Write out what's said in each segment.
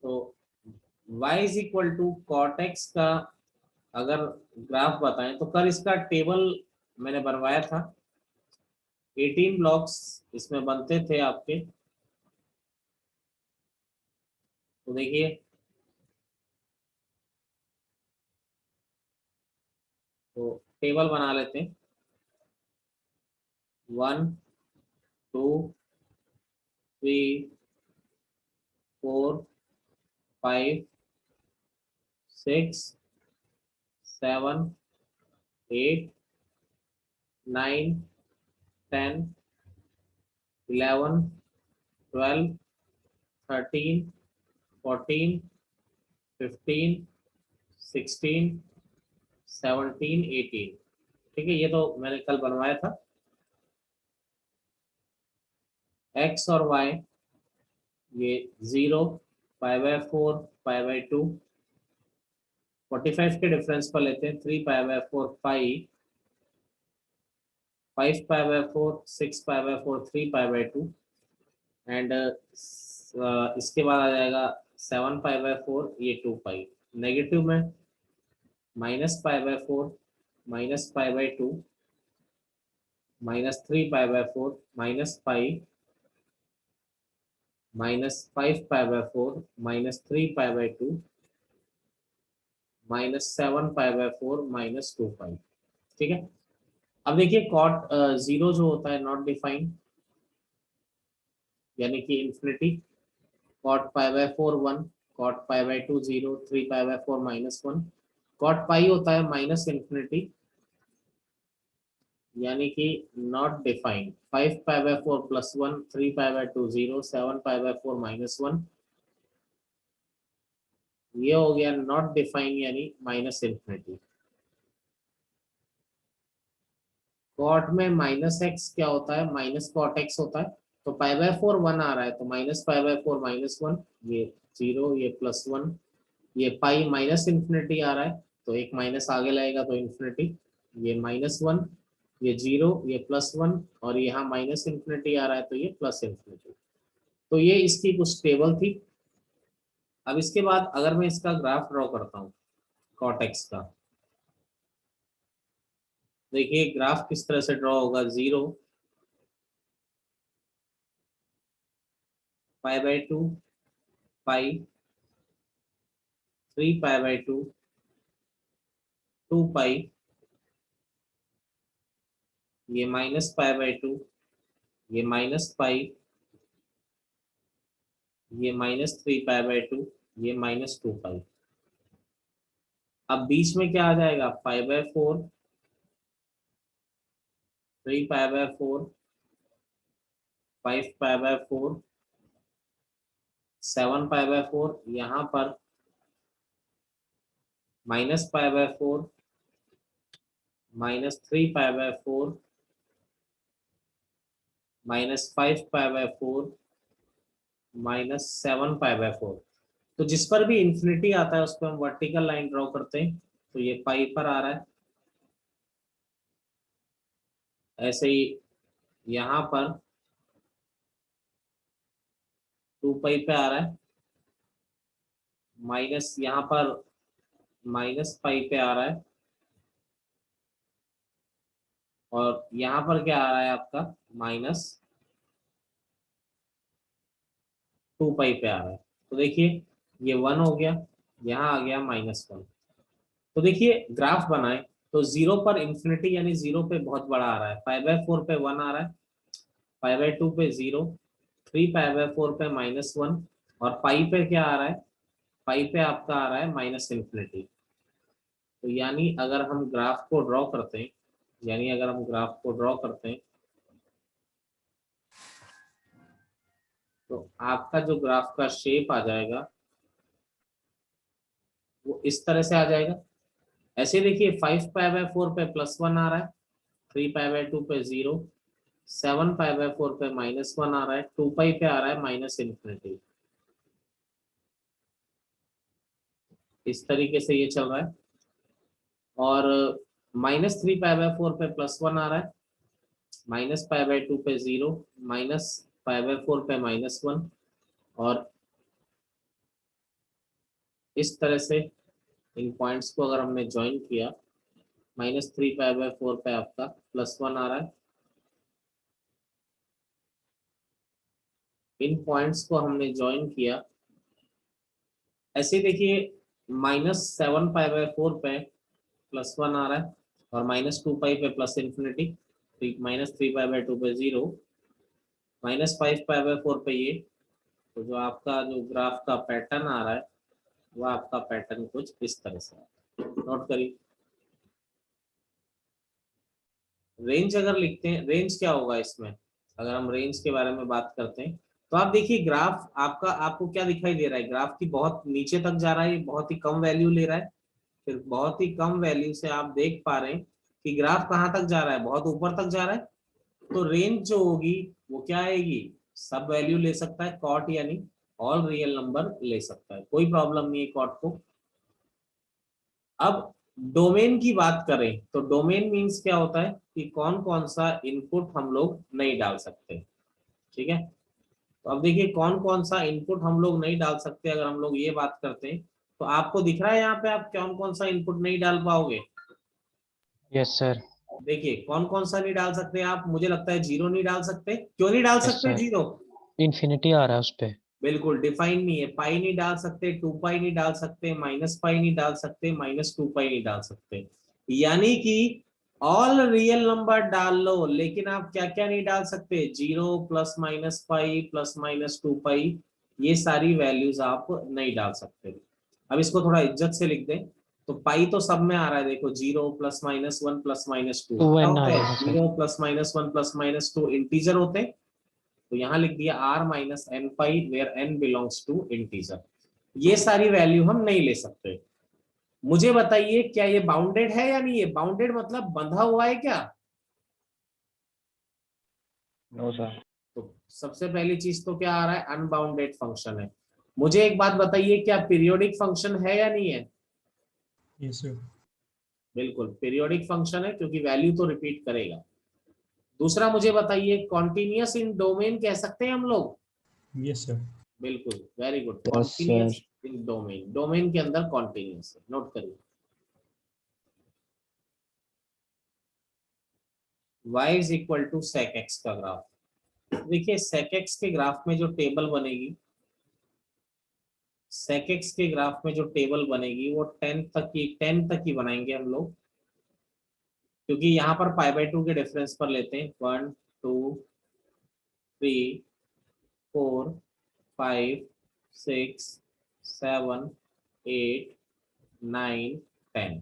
तो y is equal to cot x का अगर ग्राफ बताएं तो कल इसका टेबल मैंने बनवाया था। 18 ब्लॉक्स इसमें बनते थे आपके। तो देखिए, तो टेबल बना लेते हैं। 1 2 3 4 5 6 7 8 9 10 11 12 13 14 15 16 17 18। ठीक है, ये तो मैंने कल बनवाया था। एक्स और वाई ये 0, 5/4, 5/2, 45 के डिफरेंस पर लेते हैं। 3/4 5, 5/4 6/4 3/2 एंड इसके बाद आ जाएगा 7/4, ये 2 पाई। नेगेटिव में -π/4, -π/2, -3/4, -पाई, -5/4, -3/2, -7/4, -2 पाई। ठीक है। अब देखिए कॉट जीरो जो होता है नॉट डिफाइंड, यानी कि infinity. Cot π/4 1, cot π/2 0, 3/4 -1। Cot pi होता है माइनस इंफिनिटी, यानी कि नॉट डिफाइंड। 5/4 +1, 3/2 0, 7/4 -1। ये हो गया नॉट डिफाइंड, यानी माइनस इंफिनिटी। कॉट में -x क्या होता है, माइनस कॉट एक्स होता है। तो π/4 1 आ रहा है तो -π/4 -1, ये 0, ये +1, ये पाई माइनस इंफिनिटी आ रहा है तो एक माइनस आगे लगेगा तो इंफिनिटी। ये -1, ये 0, ये +1, और यहाँ माइनस इंफिनिटी आ रहा है तो ये प्लस इंफिनिटी। तो ये इसकी कुछ टेबल थी। अब इसके बाद अगर मैं इसका ग्राफ ड्रॉ करता हूँ कॉट एक्स का, देखिए ग्राफ किस तरह से ड्रॉ होगा। 0, π/2, पाई, 3/2, 2 पाई, ये -π/2, ये -पाई, ये -3/2, ये -2 पाई। अब बीच में क्या आ जाएगा, 5/4, 3/4, 5/4, 7/4, यहाँ पर -π/4, -3/4, -5/4, -7/4। तो जिस पर भी इंफिनिटी आता है उस पर हम वर्टिकल लाइन ड्रॉ करते हैं। तो ये पाई पर आ रहा है, ऐसे ही यहाँ पर 2 पाई पे आ रहा है, माइनस यहाँ पर -पाई पे आ रहा है, और यहाँ पर क्या आ रहा है आपका, -2 पाई पे आ रहा है। तो देखिए ये 1 हो गया, यहाँ आ गया -1। तो देखिए ग्राफ बनाए तो 0 पर इंफिनिटी यानी 0 पे बहुत बड़ा आ रहा है। 5/4 पे 1 आ रहा है, 5/2 पे 0, 3/4 पे -1, और पाई पे क्या आ रहा है, पाई पे आपका आ रहा है माइनस इंफिनिटी। तो यानी अगर हम ग्राफ को ड्रॉ करते हैं, यानी अगर हम ग्राफ को ड्रॉ करते हैं तो आपका जो ग्राफ का शेप आ जाएगा वो इस तरह से आ जाएगा। ऐसे देखिए 5/4 पे +1 आ रहा है, 3/2 पे 0, 7/4 पे -1 आ रहा है, 2 पाई पे आ रहा है माइनस इंफिनिटी। इस तरीके से ये चल रहा है। और -3/4 पे +1 आ रहा है, -π/2 पे 0, -π/4 पे -1, और इस तरह से इन पॉइंट्स को अगर हमने ज्वाइन किया, -3π/4 पे आपका +1 आ रहा है। इन पॉइंट्स को हमने ज्वाइन किया, ऐसे देखिए -7π/4 पे +1 आ रहा है, और -2π पे प्लस इन्फिनिटी, -3π/2 पे 0, -5π/4 पे ये। तो जो आपका जो ग्राफ का पैटर्न आ रहा है वो आपका पैटर्न कुछ इस तरह से है। नोट करिए। रेंज अगर लिखते हैं, रेंज क्या होगा इसमें, अगर हम रेंज के बारे में बात करते हैं तो आप देखिए ग्राफ आपका, आपको क्या दिखाई दे रहा है, ग्राफ की बहुत नीचे तक जा रहा है, बहुत ही कम वैल्यू ले रहा है, फिर बहुत ही कम वैल्यू से आप देख पा रहे हैं कि ग्राफ कहाँ तक जा रहा है, बहुत ऊपर तक जा रहा है। तो रेंज जो होगी वो क्या आएगी, सब वैल्यू ले सकता है, कॉट यानी ऑल रियल नंबर ले सकता है, कोई प्रॉब्लम नहीं है कॉट को। अब डोमेन की बात करें तो डोमेन मीन्स क्या होता है कि कौन कौन सा इनपुट हम लोग नहीं डाल सकते, ठीक है। तो अब देखिए कौन कौन सा इनपुट हम लोग नहीं डाल सकते, अगर हम लोग ये बात करते हैं तो आपको दिख रहा है यहाँ पे आप कौन कौन सा इनपुट नहीं डाल पाओगे। Yes sir. देखिए कौन कौन सा नहीं डाल सकते आप, मुझे लगता है जीरो नहीं डाल सकते, क्यों नहीं डाल यस सकते सर, जीरो, इन्फिनिटी आ रहा है उस पे। बिल्कुल डिफाइन नहीं है, पाई नहीं डाल सकते, 2π नहीं डाल सकते, -π नहीं डाल सकते, -2π नहीं डाल सकते, यानी कि ऑल रियल नंबर डाल लो, लेकिन आप क्या क्या नहीं डाल सकते, 0 +-π +-2π, ये सारी वैल्यूज आप नहीं डाल सकते। अब इसको थोड़ा इज्जत से लिख दें तो पाई तो सब में आ रहा है, देखो 0 +-1 +-2 क्या 2n आ होता है, जाएगा सर। 0 +-1 +-2 इंटीजर होते हैं, तो यहाँ लिख दिया r-n π where n belongs to integer. ये सारी वैल्यू हम नहीं ले सकते। मुझे बताइए क्या ये बाउंडेड है या नहीं, ये बाउंडेड मतलब बंधा हुआ है क्या। No sir. तो सबसे पहली चीज तो क्या आ रहा है, अनबाउंडेड फंक्शन है। मुझे एक बात बताइए क्या पीरियोडिक फंक्शन है या नहीं है। Yes sir. बिल्कुल पीरियोडिक फंक्शन है, क्योंकि वैल्यू तो रिपीट करेगा। दूसरा मुझे बताइए कॉन्टिन्यूअस इन डोमेन कह सकते हैं हम लोग। Yes sir. बिल्कुल very good, yes sir. Continuous in domain, domain के अंदर कॉन्टिन्यूअस है, नोट करिए। y is equal to sec x का ग्राफ। देखिए sec x के ग्राफ में जो टेबल बनेगी, sec x के ग्राफ में जो टेबल बनेगी वो 10 तक ही बनाएंगे हम लोग, क्योंकि यहाँ पर π/2 के डिफरेंस पर लेते हैं, 1 2 3 4 5 6 7 8 9 10।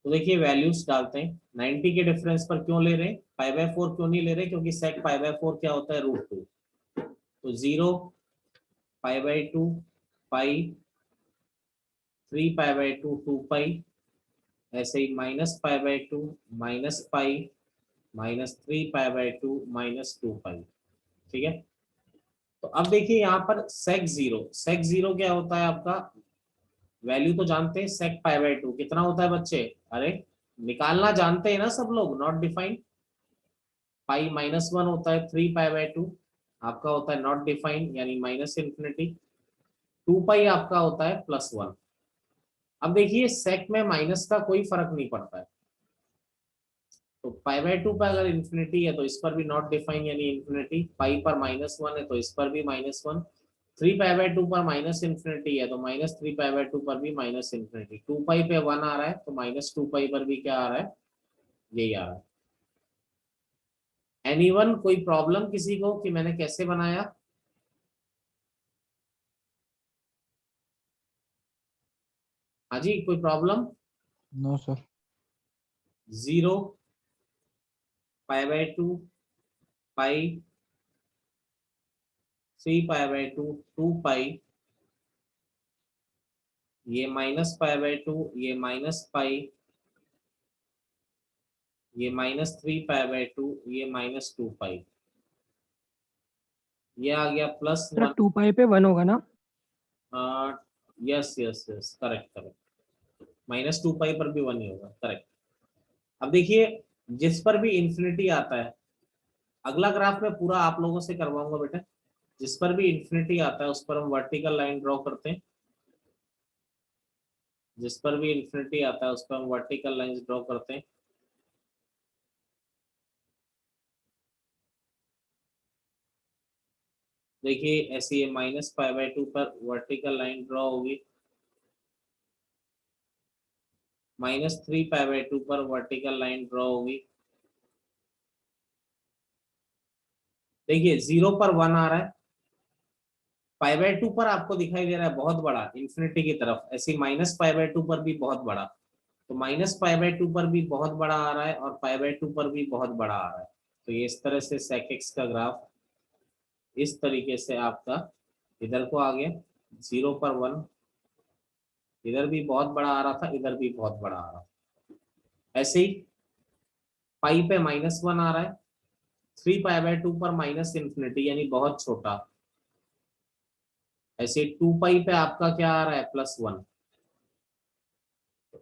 तो देखिए वैल्यूज डालते हैं, 90 के डिफरेंस पर क्यों ले रहे हैं, π/4 क्यों नहीं ले रहे, क्योंकि sec π/4 क्या होता है, √2। तो 0 π/2 पाई, 3π/2 2π, ऐसे ही -π/2 -π -3π/2 -2π, ठीक है। तो अब देखिए यहाँ पर sec 0 क्या होता है आपका, वैल्यू तो जानते हैं, sec π/2 कितना होता है बच्चे, अरे निकालना जानते हैं ना सब लोग, नॉट डिफाइंड। पाई -1 होता है, 3π/2 आपका होता है नॉट डिफाइंड यानी माइनस इन्फिनिटी, 2π आपका होता है +1। अब देखिए सेक में माइनस का कोई फर्क नहीं पड़ता है, तो π/2 पर अगर इन्फिनिटी है तो इस पर भी नॉट डिफाइन यानी इन्फिनिटी, पाई पर -1 है तो इस पर भी -1, 3π/2 पर माइनस इन्फिनिटी है तो -3π/2 पर भी माइनस इन्फिनिटी, 2π पे 1 आ रहा है तो -2π पर भी क्या आ रहा है, यही आ रहा है। एनीवन कोई प्रॉब्लम किसी को कि मैंने कैसे बनाया। हाँ जी कोई प्रॉब्लम। No sir. 0 π/2 पाई, 3π/2 2π, ये -π/2, ये -π, ये -3π/2, ये -2π, ये आ गया +1। 2 पाई पे 1 होगा ना। Yes yes yes correct correct, -2π पर भी 1 ही होगा, करेक्ट। अब देखिए जिस पर भी इंफिनिटी आता है, अगला ग्राफ में पूरा आप लोगों से करवाऊंगा बेटा, जिस पर भी इंफिनिटी आता है उस पर हम वर्टिकल लाइन ड्रॉ करते हैं, जिस पर भी इंफिनिटी आता है उस पर हम वर्टिकल लाइंस ड्रॉ करते हैं। देखिए ऐसे ये -π/2 पर वर्टिकल लाइन ड्रॉ होगी, -3π/2 पर वर्टिकल लाइन ड्रॉ होगी। देखिए 0 पर 1 आ रहा है, π/2 पर आपको दिखाई दे रहा है बहुत बड़ा इंफिनिटी की तरफ, ऐसे -π/2 पर भी बहुत बड़ा, तो -π/2 पर भी बहुत बड़ा आ रहा है और π/2 पर भी बहुत बड़ा आ रहा है। तो ये इस तरह से sec x का ग्राफ इस तरीके से आपका इधर को आ गया, 0 पर 1, इधर भी बहुत बड़ा आ रहा था, इधर भी बहुत बड़ा आ रहा था। ऐसे ही पाई पे -1 आ रहा है, 3π/2 पर माइनस इंफिनिटी यानी बहुत छोटा। ऐसे 2π पे आपका क्या आ रहा है, +1।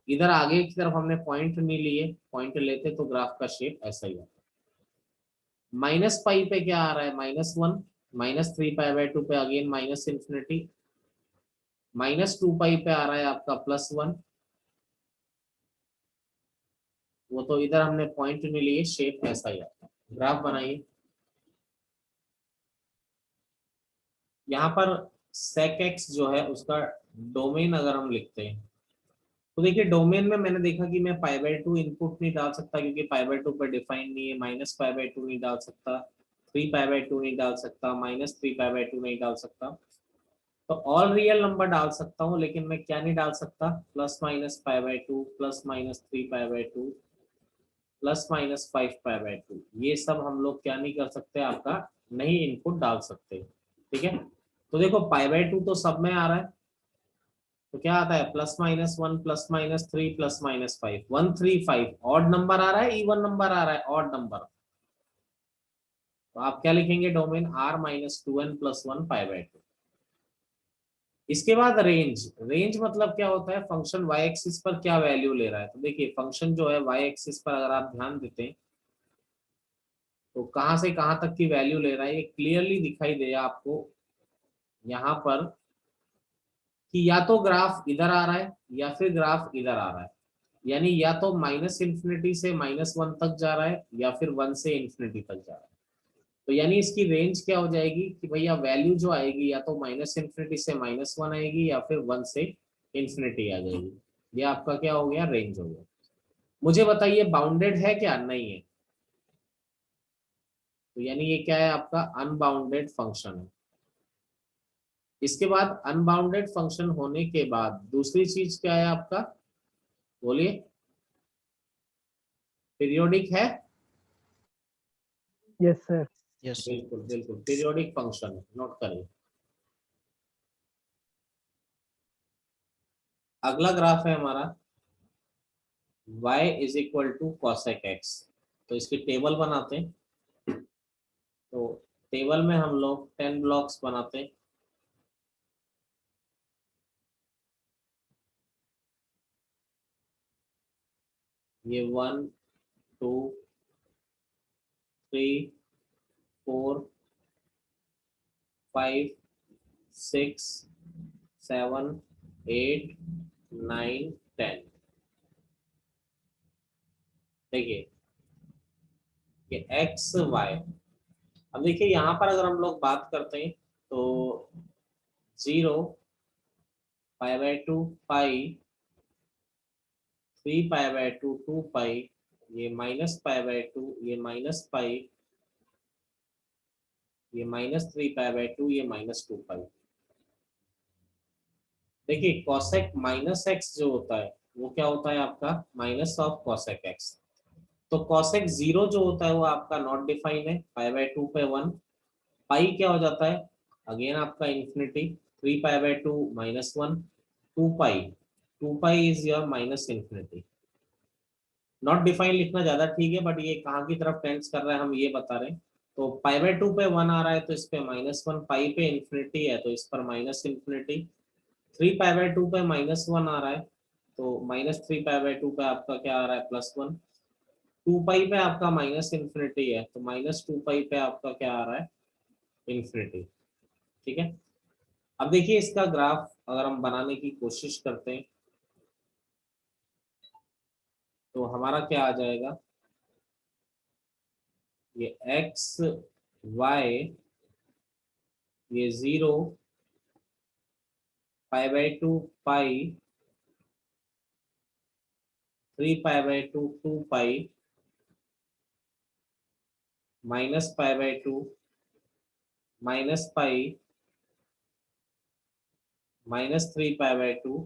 इधर आगे की तरफ हमने पॉइंट नहीं लिए, पॉइंट लेते तो ग्राफ का शेप ऐसा ही आता। -π पे क्या आ रहा है, -1, -3π/2 पे अगेन माइनस इंफिनिटी, -2π पे आ रहा है आपका +1। वो तो इधर हमने पॉइंट नहीं लिए, शेप ऐसा ही आता है। ग्राफ बनाइए। यहाँ पर sec x जो है उसका डोमेन अगर हम लिखते हैं तो देखिए डोमेन में मैंने देखा कि मैं π/2 इनपुट नहीं डाल सकता क्योंकि π/2 पर डिफाइन नहीं है, -π/2 नहीं डाल सकता, 3π/2 नहीं डाल सकता, -3π/2 नहीं डाल सकता। तो ऑल रियल नंबर डाल सकता हूँ, लेकिन मैं क्या नहीं डाल सकता, +-π/2, +-3π/2, +-5π/2, ये सब हम लोग क्या नहीं कर सकते, आपका नहीं इनपुट डाल सकते। ठीक है, तो देखो π/2 तो सब में आ रहा है, तो क्या आता है +-1, +-3, +-5, 135 ऑड नंबर आ रहा है, इवन नंबर आ रहा है, ऑड नंबर। तो आप क्या लिखेंगे, डोमेन r-2n+1 π/2। इसके बाद रेंज, रेंज मतलब क्या होता है, फंक्शन y एक्सिस पर क्या वैल्यू ले रहा है। तो देखिए फंक्शन जो है y एक्सिस पर अगर आप ध्यान देते हैं तो कहां से कहां तक की वैल्यू ले रहा है, ये क्लियरली दिखाई देगा आपको यहाँ पर कि या तो ग्राफ इधर आ रहा है या फिर ग्राफ इधर आ रहा है, यानी या तो -इंफिनिटी से -1 तक जा रहा है या फिर 1 से इंफिनिटी तक जा रहा है। तो यानी इसकी रेंज क्या हो जाएगी कि भैया वैल्यू जो आएगी या तो -इंफिनिटी से -1 आएगी या फिर 1 से इंफिनिटी आ जाएगी। ये आपका क्या हो गया, रेंज हो गया। मुझे बताइए बाउंडेड है क्या, नहीं है, तो यानी ये क्या है, आपका अनबाउंडेड फंक्शन है। इसके बाद अनबाउंडेड फंक्शन होने के बाद दूसरी चीज क्या है आपका, बोलिए, पीरियोडिक है। Yes sir. Yes, sir. बिल्कुल बिल्कुल पीरियोडिक फंक्शन, नोट करिए। अगला ग्राफ है हमारा y = cosec x। तो इसकी टेबल बनाते हैं, तो टेबल में हम लोग 10 ब्लॉक्स बनाते हैं। ये 1 2 3 4 5 6 7 8 9 10। देखिए ये एक्स वाई। अब देखिए यहाँ पर अगर हम लोग बात करते हैं तो 0, π/2 पाई, 3π/2 2π, ये -π/2, ये -π, ये -3π/2, ये -2π। देखिए cosec -x जो होता है वो क्या होता है आपका, -cosec x। तो cosec 0 जो होता है वो आपका नॉट डिफाइन है, π/2 पे 1। पाई क्या हो जाता है, अगेन आपका infinity, 3π/2 -1, 2π, 2π is your -infinity. Not define लिखना ज्यादा ठीक है, बट ये कहाँ की तरफ टेंड्स कर रहा है हम ये बता रहे हैं। तो π/2 पे 1 आ रहा है तो इस पे -1, पाई पे इंफिनिटी है तो इस पर -इंफिनिटी, 3π/2 पे -1 आ रहा है तो -3π/2 पे आपका क्या आ रहा है, +1। 2π पे आपका -इंफिनिटी है तो -2π पे आपका क्या आ रहा है, इंफिनिटी। ठीक है, अब देखिए इसका ग्राफ अगर हम बनाने की कोशिश करते हैं तो हमारा क्या आ जाएगा, ये एक्स वाई, ये 0, π/2 पाई, 3π/2 2 पाई, -π/2 माइनस पाई, -3π/2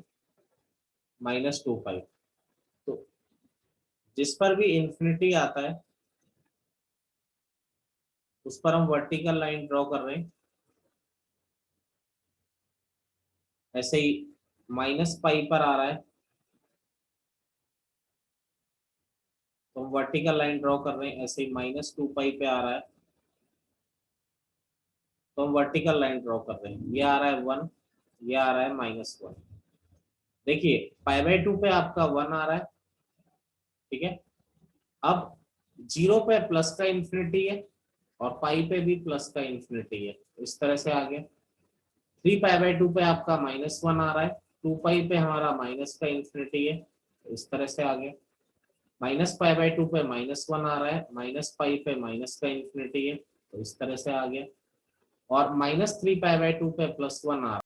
-2 पाई। तो जिस पर भी इंफिनिटी आता है उस पर हम वर्टिकल लाइन ड्रॉ कर रहे हैं। ऐसे ही -π पर आ रहा है तो हम वर्टिकल लाइन ड्रॉ कर रहे हैं। ऐसे ही -2 पाई पे आ रहा है तो हम वर्टिकल लाइन ड्रॉ कर रहे हैं। ये आ रहा है 1, ये आ रहा है -1। देखिए π/2 पे आपका 1 आ रहा है, ठीक है। अब 0 पे प्लस का इंफिनिटी है और पाई पे भी प्लस का इंफिनिटी है, इस तरह से आ गया। 3π/2 पे आपका -1 आ रहा है, 2 पाई पे हमारा माइनस का इंफिनिटी है, इस तरह से आ गया। -π/2 पे -1 आ रहा है, -पाई पे माइनस का इंफिनिटी है, तो इस तरह से आ गया। और -3π/2 पे +1 आ रहा है।